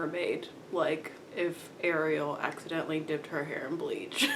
mermaid, like if Ariel accidentally dipped her hair in bleach.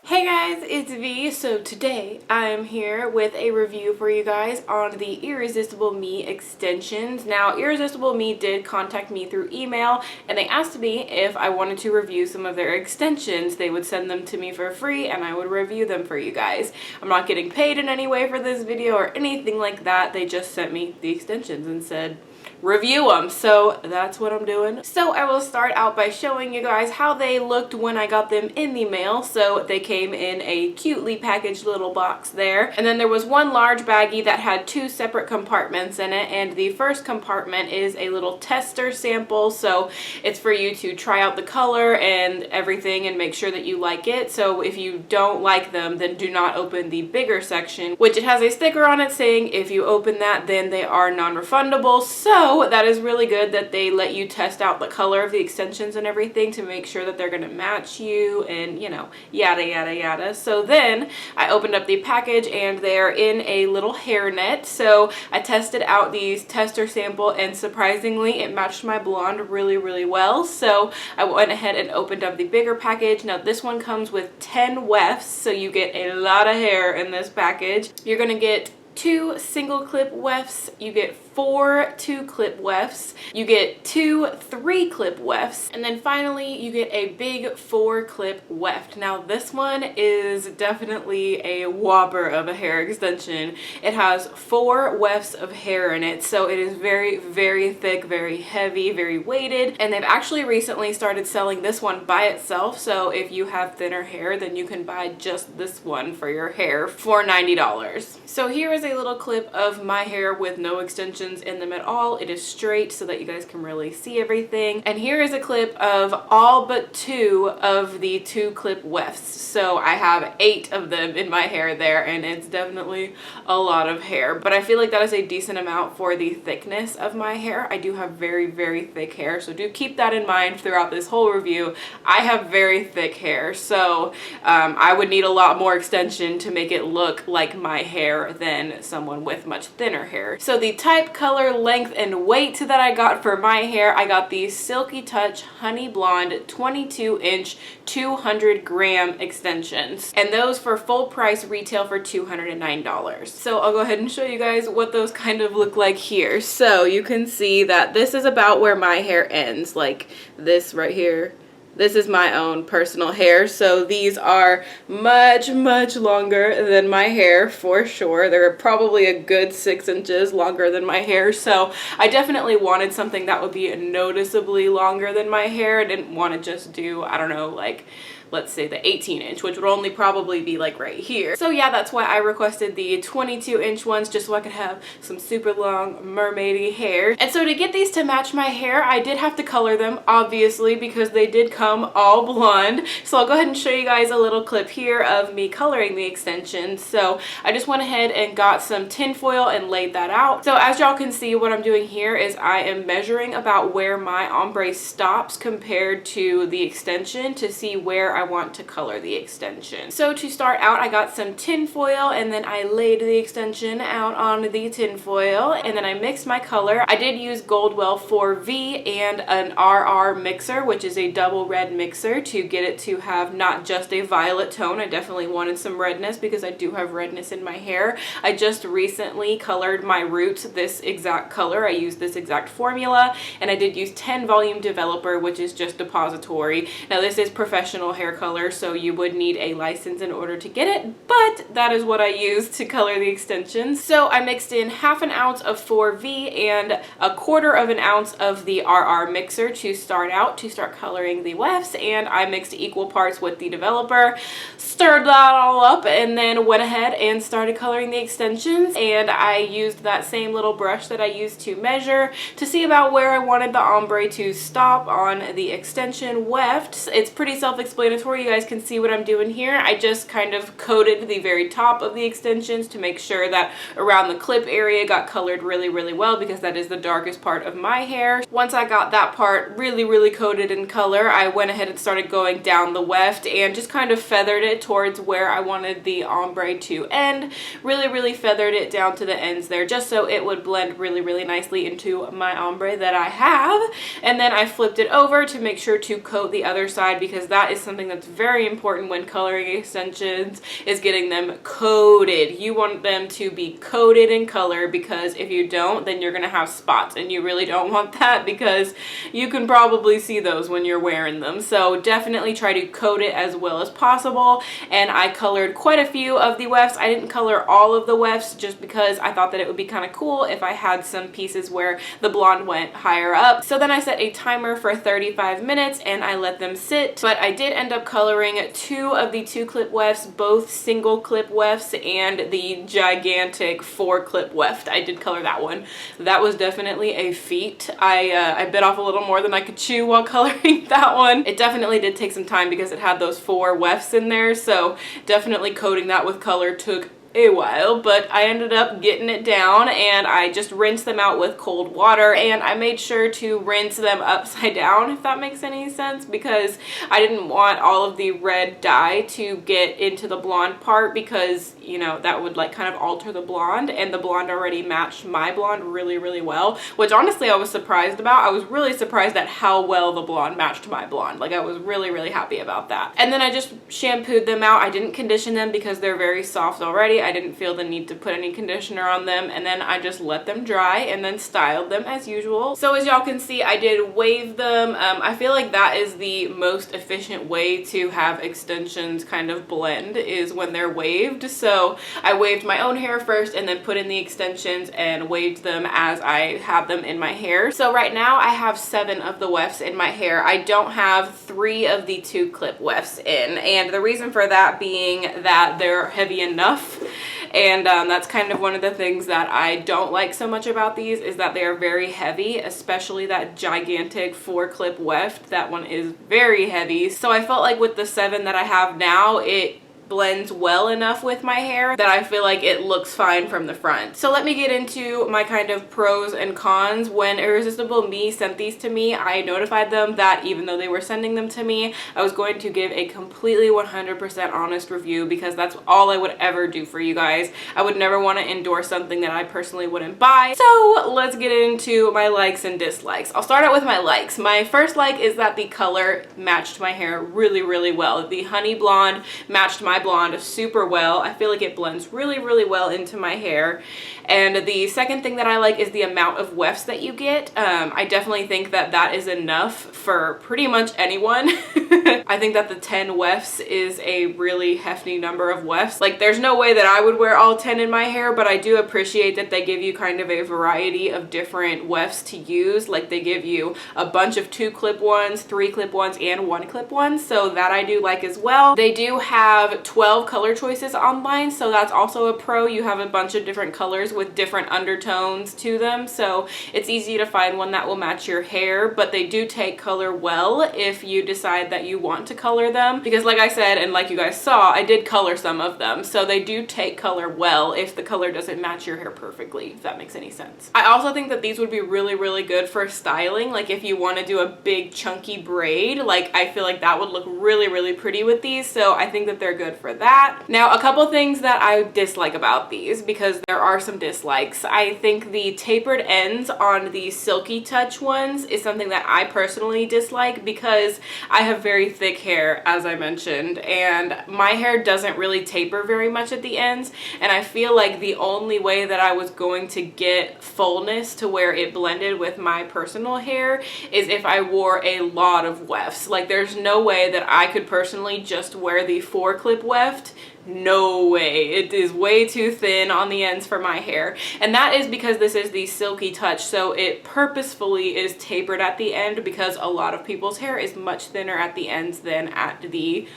Hey guys, it's V. So today I'm here with a review for you guys on the Irresistible Me extensions. Now, Irresistible Me did contact me through email and they asked me if I wanted to review some of their extensions. They would send them to me for free and I would review them for you guys. I'm not getting paid in any way for this video or anything like that. They just sent me the extensions and said, review them, so that's what I'm doing. So I will start out by showing you guys how they looked when I got them in the mail. So they came in a cutely packaged little box there, and then there was one large baggie that had two separate compartments in it, and the first compartment is a little tester sample, so it's for you to try out the color and everything and make sure that you like it. So if you don't like them, then do not open the bigger section, which it has a sticker on it saying if you open that then they are non-refundable. So that is really good that they let you test out the color of the extensions and everything to make sure that they're going to match you and, you know, yada yada yada. So then I opened up the package and they're in a little hairnet. So I tested out these tester sample and surprisingly it matched my blonde really well. So I went ahead and opened up the bigger package. Now this one comes with 10 wefts, so you get a lot of hair in this package. You're going to get 2 single clip wefts, you get 4 2-clip wefts, you get 2 3-clip wefts, and then finally you get a big 4-clip weft. Now this one is definitely a whopper of a hair extension. It has 4 wefts of hair in it, so it is very thick, very heavy, very weighted, and they've actually recently started selling this one by itself. So if you have thinner hair, then you can buy just this one for your hair for $90. So here is a little clip of my hair with no extensions in them at all. It is straight so that you guys can really see everything. And here is a clip of all but 2 of the 2-clip wefts. So I have 8 of them in my hair there, and it's definitely a lot of hair. But I feel like that is a decent amount for the thickness of my hair. I do have very thick hair, so do keep that in mind throughout this whole review. I have very thick hair, so I would need a lot more extension to make it look like my hair than someone with much thinner hair. So the type, color, length, and weight that I got for my hair, I got the Silky Touch Honey Blonde 22-inch 200-gram extensions, and those for full price retail for $209. So I'll go ahead and show you guys what those kind of look like here. So you can see that this is about where my hair ends, like this right here. This is my own personal hair, so these are much longer than my hair for sure. They're probably a good 6 inches longer than my hair, so I definitely wanted something that would be noticeably longer than my hair. I didn't want to just do, I don't know, like let's say the 18-inch, which would only probably be like right here. So yeah, that's why I requested the 22-inch ones, just so I could have some super long mermaidy hair. And so to get these to match my hair, I did have to color them, obviously, because they did come all blonde. So I'll go ahead and show you guys a little clip here of me coloring the extensions. So I just went ahead and got some tin foil and laid that out. So as y'all can see, what I'm doing here is I am measuring about where my ombre stops compared to the extension to see where I want to color the extension. So to start out, I got some tin foil and then I laid the extension out on the tin foil and then I mixed my color. I did use Goldwell 4V and an RR mixer, which is a double red mixer, to get it to have not just a violet tone. I definitely wanted some redness because I do have redness in my hair. I just recently colored my roots this exact color. I used this exact formula, and I did use 10 volume developer, which is just depository. Now this is professional hair color, so you would need a license in order to get it, but that is what I used to color the extensions. So I mixed in 1/2 ounce of 4V and 1/4 ounce of the RR mixer to start coloring the wefts, and I mixed equal parts with the developer, stirred that all up, and then went ahead and started coloring the extensions. And I used that same little brush that I used to measure to see about where I wanted the ombre to stop on the extension wefts. It's pretty self-explanatory before you guys can see what I'm doing here, I just kind of coated the very top of the extensions to make sure that around the clip area got colored really well, because that is the darkest part of my hair. Once I got that part really coated in color, I went ahead and started going down the weft and just kind of feathered it towards where I wanted the ombre to end. Really feathered it down to the ends there, just so it would blend really nicely into my ombre that I have. And then I flipped it over to make sure to coat the other side, because that is something that's very important when coloring extensions, is getting them coated. You want them to be coated in color, because if you don't, then you're gonna have spots, and you really don't want that, because you can probably see those when you're wearing them. So definitely try to coat it as well as possible. And I colored quite a few of the wefts. I didn't color all of the wefts just because I thought that it would be kind of cool if I had some pieces where the blonde went higher up. So then I set a timer for 35 minutes and I let them sit. But I did end up coloring 2 of the 2 clip wefts, both single clip wefts, and the gigantic 4 clip weft. I did color that one. That was definitely a feat. I bit off a little more than I could chew while coloring that one. It definitely did take some time because it had those 4 wefts in there, so definitely coating that with color took a while, but I ended up getting it down, and I just rinsed them out with cold water, and I made sure to rinse them upside down, if that makes any sense, because I didn't want all of the red dye to get into the blonde part, because, you know, that would like kind of alter the blonde, and the blonde already matched my blonde really well, which honestly I was surprised about. I was really surprised at how well the blonde matched my blonde. Like, I was really happy about that. And then I just shampooed them out. I didn't condition them because they're very soft already. I didn't feel the need to put any conditioner on them, and then I just let them dry and then styled them as usual. So as y'all can see, I did wave them. I feel like that is the most efficient way to have extensions kind of blend, is when they're waved. So I waved my own hair first and then put in the extensions and waved them as I have them in my hair. So right now I have 7 of the wefts in my hair. I don't have 3 of the 2 clip wefts in, and the reason for that being that they're heavy enough. And that's kind of one of the things that I don't like so much about these, is that they are very heavy, especially that gigantic 4 clip weft. That one is very heavy. So I felt like with the 7 that I have now, it blends well enough with my hair that I feel like it looks fine from the front. So let me get into my kind of pros and cons. When Irresistible Me sent these to me, I notified them that even though they were sending them to me, I was going to give a completely 100% honest review, because that's all I would ever do for you guys. I would never want to endorse something that I personally wouldn't buy. So let's get into my likes and dislikes. I'll start out with my likes. My first like is that the color matched my hair really well. The honey blonde matched my blonde super well. I feel like it blends really well into my hair. And the second thing that I like is the amount of wefts that you get. I definitely think that that is enough for pretty much anyone. I think that the 10 wefts is a really hefty number of wefts. Like, there's no way that I would wear all 10 in my hair, but I do appreciate that they give you kind of a variety of different wefts to use. Like, they give you a bunch of 2 clip ones, 3 clip ones, and 1 clip ones, so that I do like as well. They do have 12 color choices online, so that's also a pro. You have a bunch of different colors with different undertones to them, so it's easy to find one that will match your hair. But they do take color well if you decide that you want to color them, because like I said, and like you guys saw, I did color some of them, so they do take color well if the color doesn't match your hair perfectly, if that makes any sense. I also think that these would be really good for styling. Like, if you want to do a big chunky braid, like, I feel like that would look really pretty with these, so I think that they're good for that. Now, a couple things that I dislike about these, because there are some dislikes. I think the tapered ends on the Silky Touch ones is something that I personally dislike, because I have very thick hair, as I mentioned, and my hair doesn't really taper very much at the ends, and I feel like the only way that I was going to get fullness to where it blended with my personal hair is if I wore a lot of wefts. Like, there's no way that I could personally just wear the 4 clip weft, no way. It is way too thin on the ends for my hair. And that is because this is the Silky Touch, so it purposefully is tapered at the end because a lot of people's hair is much thinner at the ends than at the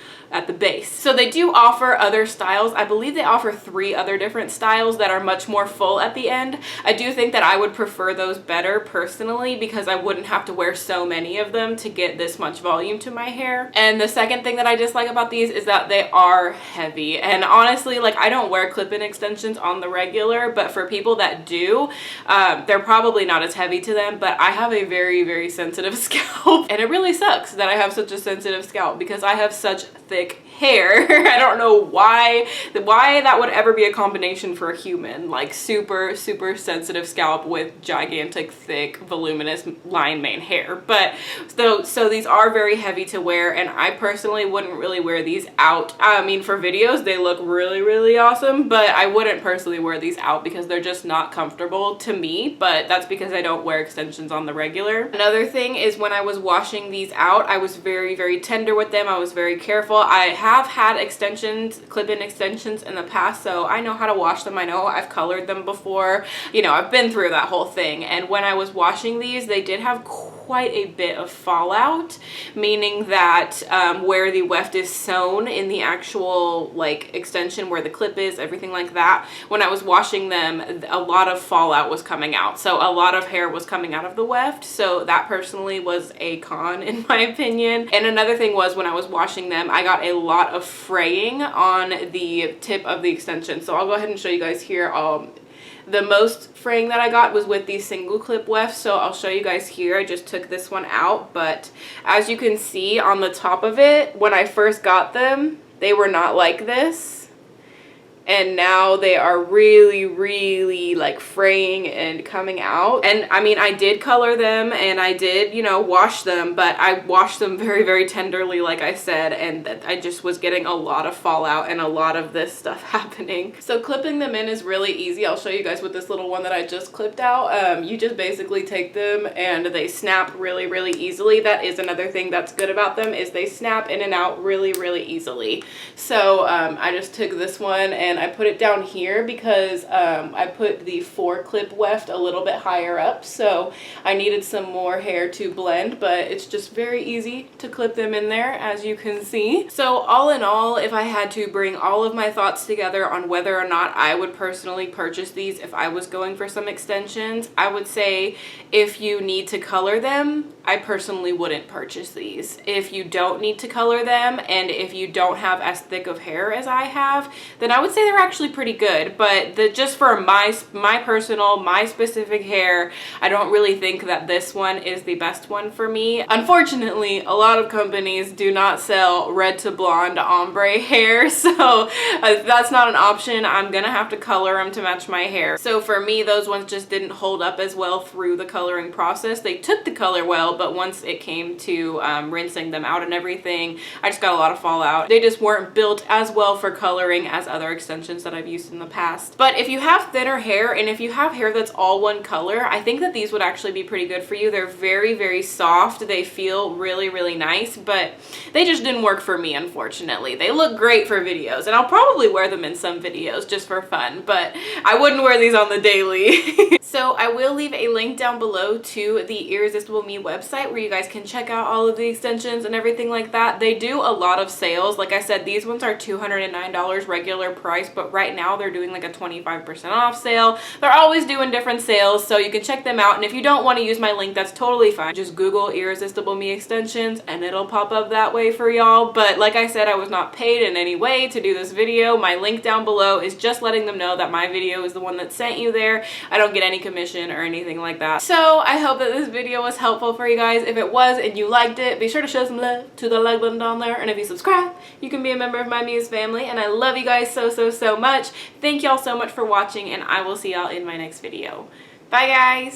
base. So they do offer other styles. I believe they offer 3 other different styles that are much more full at the end. I do think that I would prefer those better personally because I wouldn't have to wear so many of them to get this much volume to my hair. And the second thing that I dislike about these is that they are heavy. And honestly, like, I don't wear clip-in extensions on the regular, but for people that do, they're probably not as heavy to them, but I have a very, very sensitive scalp. And it really sucks that I have such a sensitive scalp because I have such thick hair. I don't know why that would ever be a combination for a human, like super sensitive scalp with gigantic thick voluminous line mane hair. But so these are very heavy to wear, and I personally wouldn't really wear these out. I mean, for videos they look really awesome, but I wouldn't personally wear these out because they're just not comfortable to me, but that's because I don't wear extensions on the regular. Another thing is when I was washing these out, I was very tender with them. I was very careful. I have had extensions, clip-in extensions in the past, so I know how to wash them. I know I've colored them before. You know, I've been through that whole thing. And when I was washing these, they did have quite a bit of fallout, meaning that where the weft is sewn in the actual like extension where the clip is, everything like that, when I was washing them, a lot of fallout was coming out. So a lot of hair was coming out of the weft. So that personally was a con in my opinion. And another thing was when I was washing them, I got a lot of fraying on the tip of the extension. So I'll go ahead and show you guys here. The most fraying that I got was with these single clip wefts, so I'll show you guys here. I just took this one out, but as you can see on the top of it, when I first got them, they were not like this. And now they are really like fraying and coming out. And I mean, I did color them and I did, you know, wash them, but I washed them very tenderly, like I said, and I just was getting a lot of fallout and a lot of this stuff happening. So clipping them in is really easy. I'll show you guys with this little one that I just clipped out. You just basically take them and they snap really easily. That is another thing that's good about them, is they snap in and out really easily. So I just took this one and I put it down here because I put the 4-clip weft a little bit higher up, so I needed some more hair to blend, but it's just very easy to clip them in there, as you can see. So all in all, if I had to bring all of my thoughts together on whether or not I would personally purchase these if I was going for some extensions, I would say if you need to color them, I personally wouldn't purchase these. If you don't need to color them and if you don't have as thick of hair as I have, then I would say they're actually pretty good. But just for my specific hair, I don't really think that this one is the best one for me. Unfortunately, a lot of companies do not sell red to blonde ombre hair, so that's not an option. I'm gonna have to color them to match my hair. So for me, those ones just didn't hold up as well through the coloring process. They took the color well, but once it came to rinsing them out and everything, I just got a lot of fallout. They just weren't built as well for coloring as other extensions that I've used in the past. But if you have thinner hair and if you have hair that's all one color, I think that these would actually be pretty good for you. They're very soft. They feel really nice, but they just didn't work for me, unfortunately. They look great for videos, and I'll probably wear them in some videos just for fun, but I wouldn't wear these on the daily. So I will leave a link down below to the Irresistible Me website where you guys can check out all of the extensions and everything like that. They do a lot of sales. Like I said, these ones are $209 regular price, but right now they're doing like a 25% off sale. They're always doing different sales, so you can check them out. And if you don't want to use my link, that's totally fine. Just Google Irresistible Me extensions and it'll pop up that way for y'all. But like I said, I was not paid in any way to do this video. My link down below is just letting them know that my video is the one that sent you there. I don't get any commission or anything like that. So I hope that this video was helpful for you guys. If it was and you liked it, be sure to show some love to the like button down there. And if you subscribe, you can be a member of my Muse family. And I love you guys so much. Thank y'all so much for watching, and I will see y'all in my next video. Bye guys!